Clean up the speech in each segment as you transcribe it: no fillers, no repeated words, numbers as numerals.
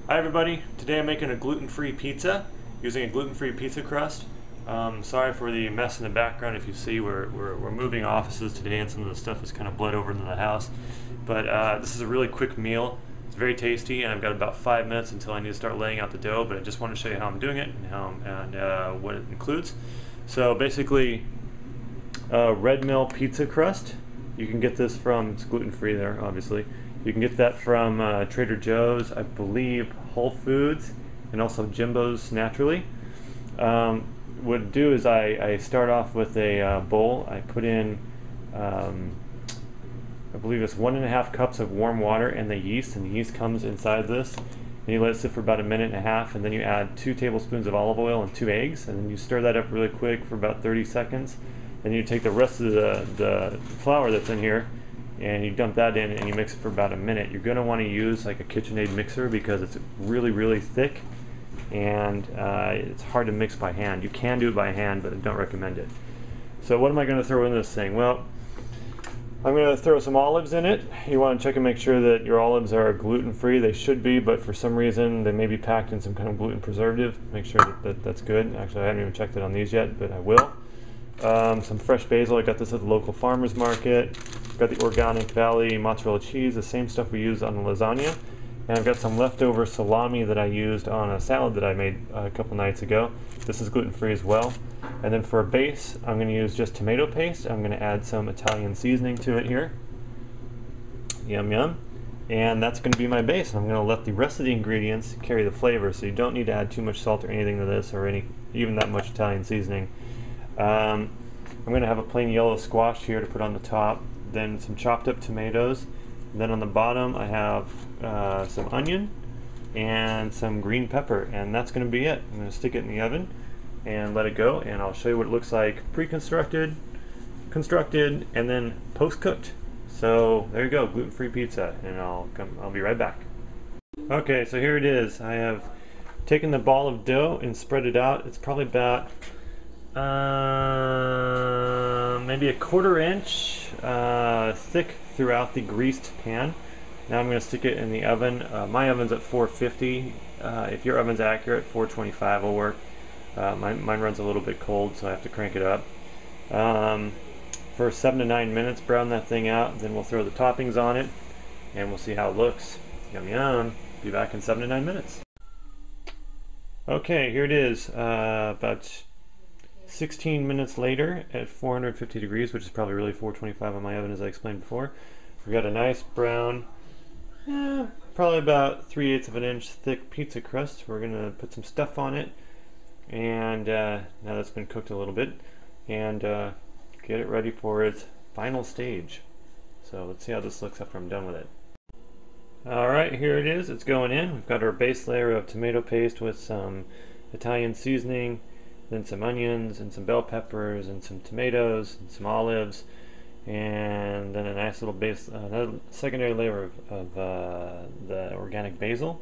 Hi everybody, today I'm making a gluten-free pizza using a gluten-free pizza crust. Sorry for the mess in the background. If you see, we're moving offices today and some of the stuff is kind of bled over into the house. But this is a really quick meal. It's very tasty and I've got about 5 minutes until I need to start laying out the dough, but I just want to show you how I'm doing it and what it includes. So basically, red mill pizza crust. You can get this from, it's gluten-free there obviously. You can get that from Trader Joe's, I believe Whole Foods, and also Jimbo's Naturally. What I do is I start off with a bowl. I put in, I believe it's 1.5 cups of warm water and the yeast comes inside this. And you let it sit for about 1.5 minutes, and then you add 2 tablespoons of olive oil and 2 eggs, and then you stir that up really quick for about 30 seconds. Then you take the rest of the flour that's in here and you dump that in and you mix it for about 1 minute. You're going to want to use like a KitchenAid mixer because it's really thick and it's hard to mix by hand. You can do it by hand, but I don't recommend it. So what am I going to throw in this thing? Well, I'm going to throw some olives in it. You want to check and make sure that your olives are gluten-free. They should be, but for some reason they may be packed in some kind of gluten preservative. Make sure that's good. Actually, I haven't even checked it on these yet, but I will. Some fresh basil. I got this at the local farmer's market. Got the Organic Valley mozzarella cheese, the same stuff we use on the lasagna. And I've got some leftover salami that I used on a salad that I made a couple nights ago. This is gluten-free as well. And then for a base, I'm going to use just tomato paste. I'm going to add some Italian seasoning to it here. Yum yum. And that's going to be my base. I'm going to let the rest of the ingredients carry the flavor, so you don't need to add too much salt or anything to this, or even that much Italian seasoning. I'm going to have a plain yellow squash here to put on the top, then some chopped up tomatoes, and then on the bottom I have some onion and some green pepper, and that's going to be it. I'm going to stick it in the oven and let it go, and I'll show you what it looks like pre-constructed, constructed, and then post-cooked. So there you go, gluten-free pizza, and I'll be right back. Okay, so here it is. I have taken the ball of dough and spread it out. It's probably about maybe 1/4 inch thick throughout the greased pan. Now I'm going to stick it in the oven. My oven's at 450. If your oven's accurate, 425 will work. Mine runs a little bit cold, so I have to crank it up. For 7 to 9 minutes, brown that thing out, then we'll throw the toppings on it, and we'll see how it looks. Yum yum. Be back in 7 to 9 minutes. Okay, here it is. About 16 minutes later at 450 degrees, which is probably really 425 on my oven as I explained before. We've got a nice brown, probably about 3/8 of an inch thick pizza crust. We're going to put some stuff on it, and now that's been cooked a little bit, and get it ready for its final stage. So let's see how this looks after I'm done with it. Alright, here it is. It's going in. We've got our base layer of tomato paste with some Italian seasoning, then some onions and some bell peppers and some tomatoes and some olives, and then a nice little base, another secondary layer of the organic basil,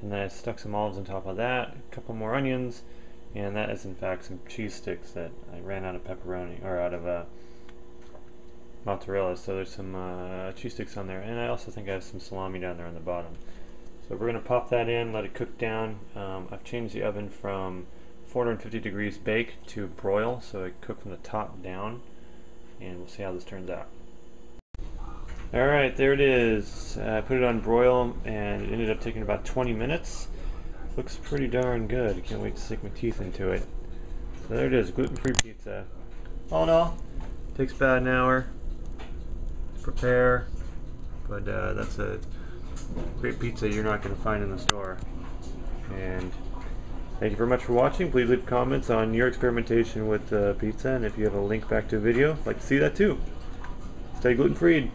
and then I stuck some olives on top of that, a couple more onions, and that is in fact some cheese sticks that I ran out of pepperoni, or out of mozzarella, so there's some cheese sticks on there, and I also think I have some salami down there on the bottom. So we're going to pop that in, let it cook down. I've changed the oven from 450 degrees bake to broil, so I cook from the top down, and we'll see how this turns out. Alright, there it is. I put it on broil and it ended up taking about 20 minutes. Looks pretty darn good. I can't wait to stick my teeth into it. So there it is, gluten-free pizza. All in all, takes about an hour to prepare, but that's a great pizza you're not going to find in the store. And thank you very much for watching. Please leave comments on your experimentation with pizza, and if you have a link back to a video, I'd like to see that too. Stay gluten-free.